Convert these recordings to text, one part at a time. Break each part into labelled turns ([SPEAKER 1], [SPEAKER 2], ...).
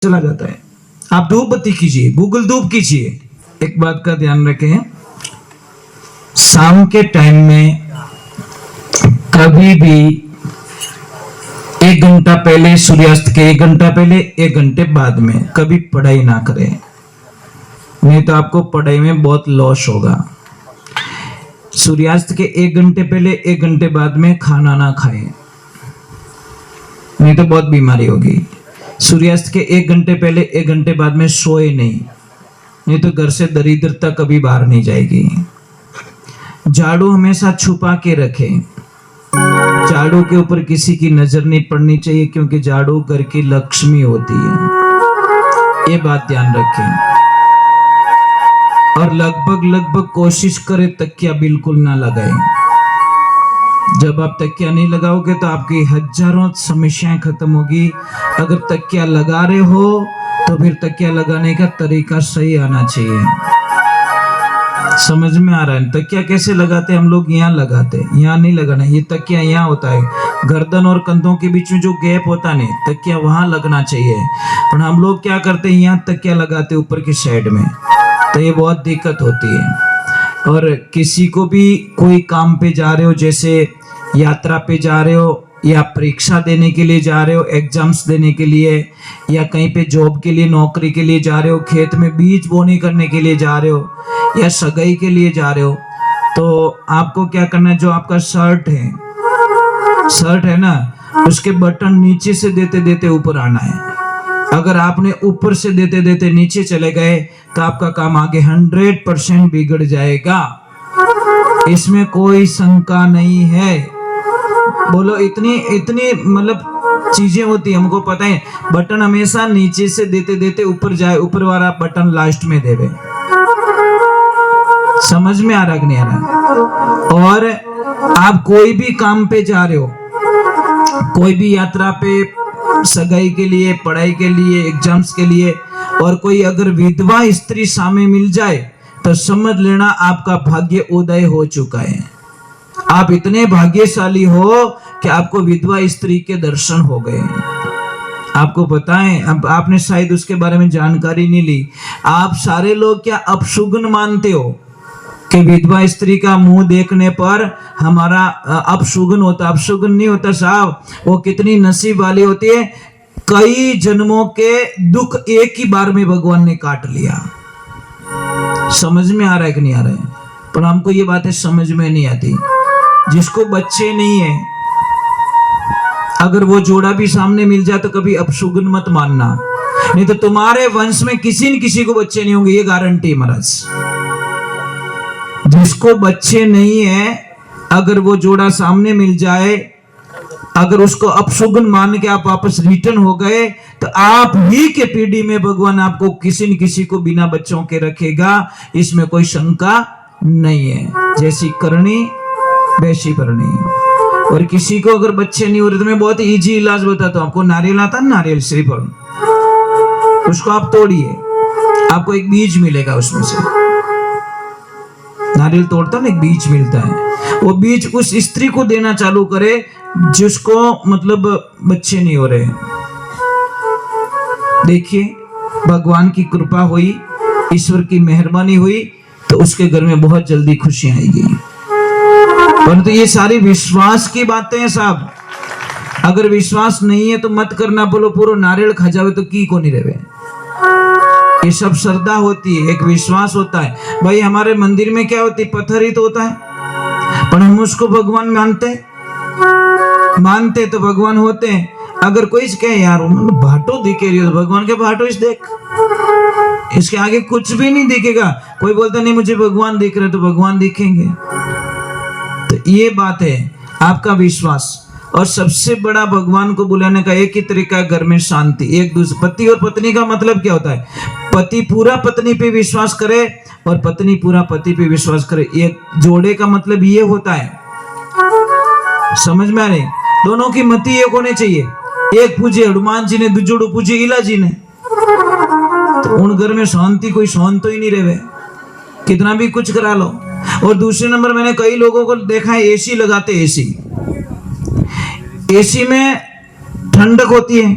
[SPEAKER 1] चला जाता है। आप धूप बत्ती कीजिए, गूगल धूप कीजिए। एक बात का ध्यान रखें, शाम के टाइम में कभी भी 1 घंटा पहले सूर्यास्त के 1 घंटा पहले 1 घंटे बाद में कभी पढ़ाई ना करें, नहीं तो आपको पढ़ाई में बहुत लॉस होगा। सूर्यास्त के 1 घंटे पहले 1 घंटे बाद में खाना ना खाएं, नहीं तो बहुत बीमारी होगी। सूर्यास्त के 1 घंटे पहले 1 घंटे बाद में सोए नहीं तो घर से दरिद्रता कभी बाहर नहीं जाएगी। झाड़ू हमेशा छुपा के रखें, झाड़ू के ऊपर किसी की नजर नहीं पड़नी चाहिए, क्योंकि झाड़ू घर की लक्ष्मी होती है, ये बात ध्यान रखें। और लगभग कोशिश करें तकिया बिल्कुल ना लगाएं। जब आप तकिया नहीं लगाओगे तो आपकी हजारों समस्याएं खत्म होगी। अगर तकिया लगा रहे हो तो फिर तकिया लगाने का तरीका सही आना चाहिए। समझ में आ रहा है? तकिया कैसे लगाते हैं हम लोग? यहाँ लगाते हैं, यहाँ नहीं लगाना। ये तकिया यहाँ होता है, गर्दन और कंधों के बीच में जो गैप होता है तकिया वहां लगना चाहिए। पर हम लोग क्या करते हैं, यहाँ तकिया लगाते ऊपर की साइड में, तो ये बहुत दिक्कत होती है। और किसी को भी कोई काम पे जा रहे हो, जैसे यात्रा पे जा रहे हो या परीक्षा देने के लिए जा रहे हो, एग्जाम्स देने के लिए, या कहीं पे जॉब के लिए नौकरी के लिए जा रहे हो, खेत में बीज बोनी करने के लिए जा रहे हो, या सगाई के लिए जा रहे हो, तो आपको क्या करना है, जो आपका शर्ट है ना, उसके बटन नीचे से देते देते ऊपर आना है। अगर आपने ऊपर से देते देते नीचे चले गए तो आपका काम आगे 100% बिगड़ जाएगा, इसमें कोई शंका नहीं है। बोलो, इतनी मतलब चीजें होती है, हमको पता है। बटन हमेशा नीचे से देते देते ऊपर जाए, ऊपर वाला बटन लास्ट में देवे। समझ में आ रहा कि नहीं आ रहा? और आप कोई भी काम पे जा रहे हो, कोई भी यात्रा पे, सगाई के लिए, पढ़ाई के लिए, एग्जाम्स के लिए, और कोई अगर विधवा स्त्री सामने मिल जाए तो समझ लेना आपका भाग्य उदय हो चुका है। आप इतने भाग्यशाली हो कि आपको विधवा स्त्री के दर्शन हो गए। आपको पता है, अब आपने शायद उसके बारे में जानकारी नहीं ली। आप सारे लोग क्या अपशुगन मानते हो कि विधवा स्त्री का मुंह देखने पर हमारा अपशुगन होता? अपशुगन नहीं होता साहब, वो कितनी नसीब वाली होती है। कई जन्मों के दुख एक ही बार में भगवान ने काट लिया। समझ में आ रहा है कि नहीं आ रहा है? पर हमको ये बातें समझ में नहीं आती। जिसको बच्चे नहीं है, अगर वो जोड़ा भी सामने मिल जाए तो कभी अपशुगन मत मानना, नहीं तो तुम्हारे वंश में किसी न किसी को बच्चे नहीं होंगे, ये गारंटी महाराज। जिसको बच्चे नहीं है, अगर वो जोड़ा सामने मिल जाए, अगर उसको अपशुगन मान के आप वापस रिटर्न हो गए, तो आप ही के पीढ़ी में भगवान आपको किसी न किसी को बिना बच्चों के रखेगा, इसमें कोई शंका नहीं है। जैसी करनी वैसी भरनी। और किसी को अगर बच्चे नहीं हो रहे तो मैं बहुत इजी इलाज बताता हूँ आपको। नारियल आता है, नारियल श्रीफल, उसको आप तोड़िए, आपको एक बीज मिलेगा उसमें से। नारियल तोड़ता है ना, एक बीज मिलता है। वो बीज उस स्त्री को देना चालू करे जिसको मतलब बच्चे नहीं हो रहे। देखिए, भगवान की कृपा हुई, ईश्वर की मेहरबानी हुई, तो उसके घर में बहुत जल्दी खुशियां आएगी। परंतु ये सारी विश्वास की बातें हैं साहब। अगर विश्वास नहीं है तो मत करना। बोलो पूरा नारियल खा जावे तो की को नहीं रहे। ये सब श्रद्धा होती है, एक विश्वास होता है। भाई हमारे मंदिर में क्या होती है? पत्थर ही तो होता है, पर हम उसको भगवान मानते तो भगवान होते हैं। अगर कोई कहे यार भाटो दिखे रही हो, तो भगवान के भाटो इस देख, इसके आगे कुछ भी नहीं दिखेगा। कोई बोलता नहीं मुझे भगवान दिख रहे, तो भगवान दिखेंगे। तो ये बात है, आपका विश्वास। और सबसे बड़ा भगवान को बुलाने का एक ही तरीका है, घर में शांति। एक दूसरे, पति और पत्नी का मतलब क्या होता है? पति पूरा पत्नी पे विश्वास करे और पत्नी पूरा पति पे विश्वास करे। एक जोड़े का मतलब ये होता है। समझ में आ रही? दोनों की मति एक होने चाहिए। एक पूजे हनुमान जी ने, दूजोड़ू पूजे इला जी ने, तो उन घर में शांति, कोई शांत तो ही नहीं रहे, कितना भी कुछ करा लो। और दूसरे नंबर, मैंने कई लोगों को देखा है एसी लगाते। एसी में ठंडक होती है,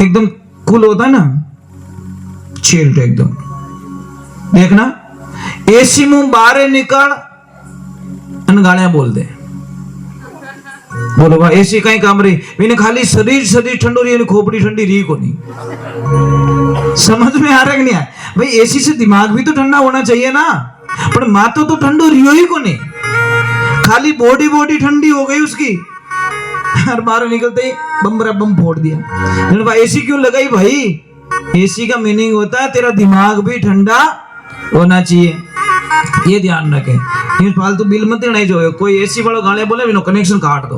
[SPEAKER 1] एकदम कूल होता है ना, चिल्ड एकदम। देखना एसी मुंह बाहर निकल अन गालियां बोल दे, बोलो भाई एसी कहीं काम रही मैंने खाली शरीर ठंडो रही, खोपड़ी ठंडी रही को नहीं। समझ में आ रहा कि नहीं आ भाई? एसी से दिमाग भी तो ठंडा होना चाहिए ना, पर मातो तो ठंडो रियो ही को नहीं, खाली बॉडी ठंडी हो गई उसकी। हर बार निकलते ही बम फोड़ दिया। भाई एसी क्यों लगाई भाई? एसी का मीनिंग होता है तेरा दिमाग भी ठंडा होना चाहिए, ये ध्यान रखे। फालतू बिल मत देना, जो कोई एसी वाला गाने बोले बिना कनेक्शन काट दो,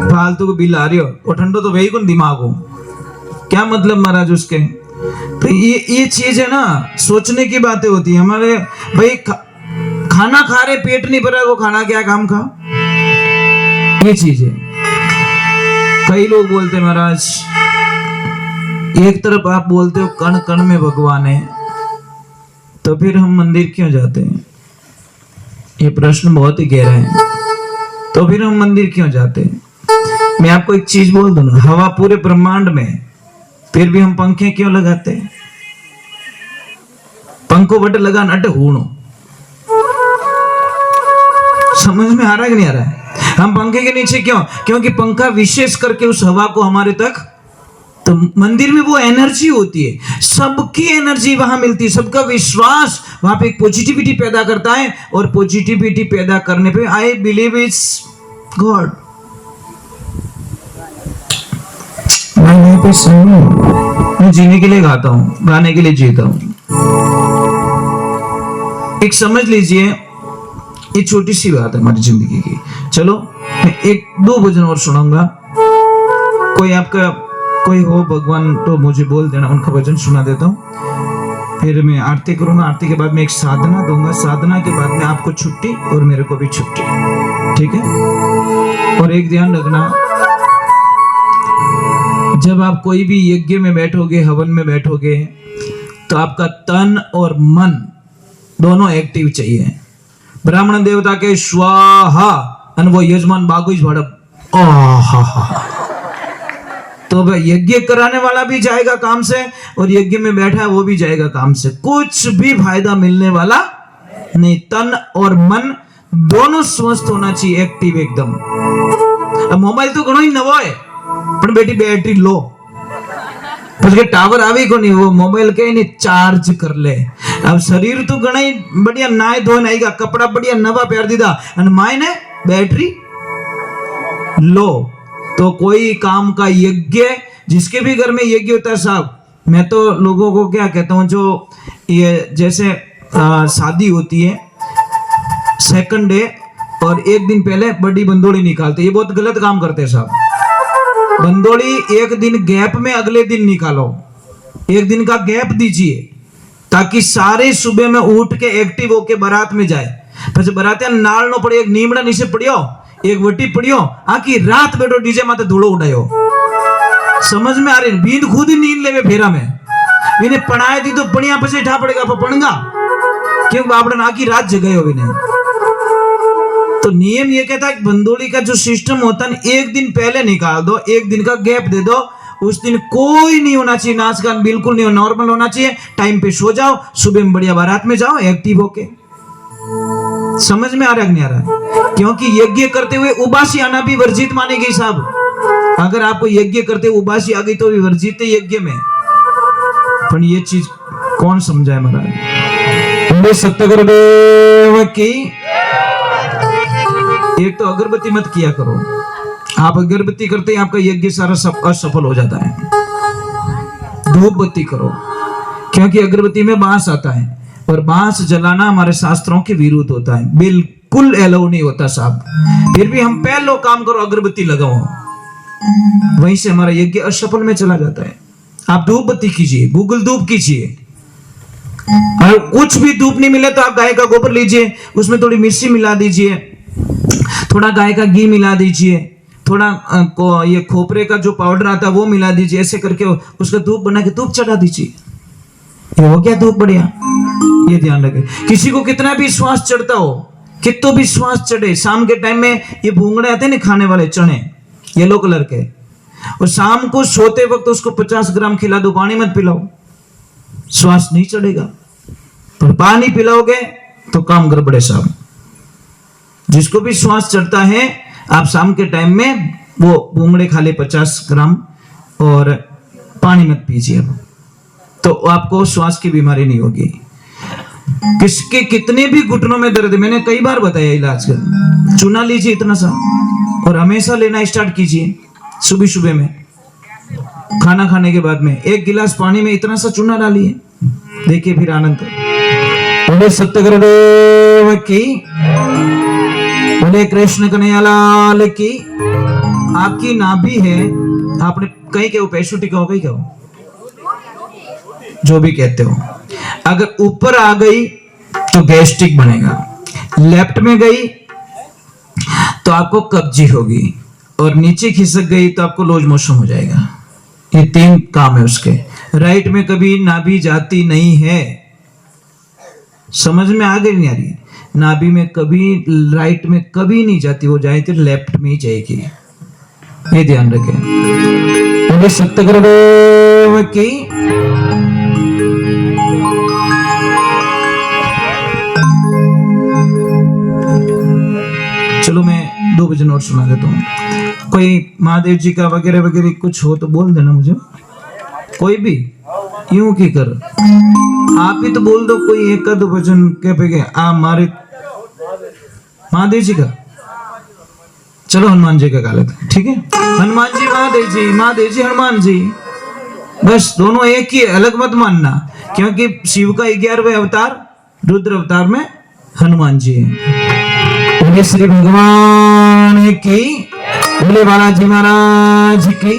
[SPEAKER 1] फालतू को बिल आ रही हो और ठंडो तो वही कौन दिमाग हो, क्या मतलब महाराज उसके। तो ये चीज है ना, सोचने की बातें होती है हमारे भाई। खाना खा रहे पेट नहीं भरा, वो खाना क्या काम का, ये चीज है। कई लोग बोलते महाराज, एक तरफ आप बोलते हो कण कण में भगवान है, तो फिर हम मंदिर क्यों जाते हैं? ये प्रश्न बहुत ही गहरा है। तो फिर हम मंदिर क्यों जाते हैं? मैं आपको एक चीज बोल दूं ना, हवा पूरे ब्रह्मांड में, फिर भी हम पंखे क्यों लगाते हैं? पंखों बट लगा नट हूणो, समझ में आ रहा है कि नहीं आ रहा है? हम पंखे के नीचे क्यों? क्योंकि पंखा विशेष करके उस हवा को हमारे तक, तो मंदिर में वो एनर्जी होती है, सबकी एनर्जी वहां मिलती है, सबका विश्वास वहां पे एक पॉजिटिविटी पैदा करता है, और पॉजिटिविटी पैदा करने पे आई बिलीव इट्स गॉड। मैं जीने के लिए गाता हूं, गाने के लिए जीता हूं। एक समझ लीजिए, ये छोटी सी बात है हमारी जिंदगी की। चलो मैं एक दो भजन और सुनाऊंगा, कोई आपका कोई हो भगवान तो मुझे बोल देना, उनका भजन सुना देता हूँ, फिर मैं आरती करूंगा। आरती के बाद मैं एक साधना दूंगा, साधना के बाद में आपको छुट्टी और मेरे को भी छुट्टी, ठीक है? और एक ध्यान रखना, जब आप कोई भी यज्ञ में बैठोगे, हवन में बैठोगे, तो आपका तन और मन दोनों एक्टिव चाहिए। ब्राह्मण देवता के स्वाहा और वो यजमान बागुज भड़प आहा, तो यज्ञ कराने वाला भी जाएगा काम से, और यज्ञ में बैठा है वो भी जाएगा काम से, कुछ भी फायदा मिलने वाला नहीं। तन और मन दोनों स्वस्थ होना चाहिए, एक्टिव एकदम। अब मोबाइल तो घणो ही नवो है, पर बेटी बैटरी लो, उसके टावर आवे को नहीं, वो मोबाइल के नहीं चार्ज कर ले। अब शरीर तो घणा ही बढ़िया नाय धोन आएगा, कपड़ा बढ़िया नवा पहन दीदा, और मायने बैटरी लो। तो कोई काम का यज्ञ, जिसके भी घर में यज्ञ होता है साहब, मैं तो लोगों को क्या कहता हूँ, जो ये जैसे शादी होती है, सेकंड डे और एक दिन पहले बड़ी बंदोली निकालते, ये बहुत गलत काम करते हैं साहब। बंदोली एक दिन गैप में अगले दिन निकालो, एक दिन का गैप दीजिए, ताकि सारे सुबह में उठ के एक्टिव होके बारात में जाए। फिर बारातिया नाल नो पड़े, एक नीमड़ा नीचे पड़ियो, एक वटी पड़ियो, आखी रात बैठो डीजे माते धूलो उड़ायो। समझ में आ रही? बींद खुद ही नींद लेवे फेरा में, इन्हें पढ़ाए दी तो पढ़िया पसे ठा पड़ेगा पड़ेगा, क्यों बापड़न आखी रात जगह हो इन्हें। तो नियम ये कहता है कि बंदोली का जो सिस्टम होता है, एक दिन पहले निकाल दो, एक दिन का गैप दे दो, उस दिन कोई नहीं होना चाहिए, नाच गान बिल्कुल नहीं, नॉर्मल होना चाहिए, टाइम पे सो जाओ, सुबह में बढ़िया बारात में जाओ एक्टिव होके। समझ में आ रहा है नहीं आ रहा है? क्योंकि यज्ञ करते हुए उबासी आना भी वर्जित मानी गई साहब। अगर आपको यज्ञ करते हुए उबासी आ गई तो भी वर्जित है यज्ञ में। पर ये चीज कौन समझाए महाराज? सत्यगुरुदेव की। एक तो अगरबत्ती मत किया करो, आप अगरबत्ती करते ही आपका यज्ञ सारा असफल हो जाता है। धूप बत्ती करो, क्योंकि अगरबत्ती में बांस आता है, और बांस जलाना हमारे शास्त्रों के विरुद्ध होता है, बिल्कुल अलाउ नहीं होता साहब। फिर भी हम पहले काम करो, अगरबत्ती लगाओ, वहीं से हमारा यज्ञ असफल में चला जाता है। आप धूप बत्ती कीजिए, गूगल धूप कीजिए, और कुछ भी धूप नहीं मिले तो आप गाय का गोबर लीजिए, उसमें थोड़ी मिर्ची मिला दीजिए, थोड़ा गाय का घी मिला दीजिए, थोड़ा ये खोपरे का जो पाउडर आता है वो मिला दीजिए, ऐसे करके उसका धूप बना के धूप चढ़ा दीजिए, ये हो गया धूप बढ़िया। ये ध्यान रखे, किसी को कितना भी श्वास चढ़ता हो, कितो भी श्वास चढ़े, शाम के टाइम में ये भूंगड़े आते हैं ना खाने वाले चने येलो कलर के, और शाम को सोते वक्त उसको 50 ग्राम खिला दो, पानी मत पिलाओ, श्वास नहीं चढ़ेगा। पर पानी पिलाओगे तो काम गड़बड़े साहब। जिसको भी श्वास चढ़ता है, आप शाम के टाइम में वो भूंगड़े खा ले 50 ग्राम और पानी मत पीजिए, तो आपको श्वास की बीमारी नहीं होगी। किसके कितने भी घुटनों में दर्द, मैंने कई बार बताया इलाज कर, चूना लीजिए इतना सा और हमेशा लेना स्टार्ट कीजिए। सुबह सुबह में खाना खाने के बाद में 1 गिलास पानी में इतना सा चूना डालिए, देखिए फिर आनंद। बोले सत्य गुरुदेव की, बोले कृष्ण कन्हैया लाल की। आपकी नाभि है, आपने कहीं क्या पैसुटी कहो, कहीं कहो, जो भी कहते हो, अगर ऊपर आ गई तो गैस्ट्रिक बनेगा, लेफ्ट में गई तो आपको कब्जी होगी, और नीचे खिसक गई तो आपको लूज मोशन हो जाएगा। ये 3 काम है उसके। राइट में कभी नाभि जाती नहीं है, समझ में आ गई नहीं आ रही? नाभि में कभी, राइट में कभी नहीं जाती, वो जाए तो लेफ्ट में ही जाएगी, ये ध्यान रखें। बोले सत्य गुरुदेव की। चलो मैं 2 भजन और सुना देता हूँ। कोई महादेव जी का वगैरह वगैरह कुछ हो तो बोल देना मुझे, कोई भी यूं की कर, आप ही तो बोल दो कोई 1-2 भजन के पे आ मारे महादेव जी का। चलो हनुमान जी का गा लेते, ठीक है? हनुमान जी महादेव जी, महादेव जी हनुमान जी, बस दोनों एक ही, अलग मत मानना, क्योंकि शिव का 11वें अवतार रुद्र अवतार में हनुमान जी है। बोले श्री भगवान की, बोले बालाजी महाराज की।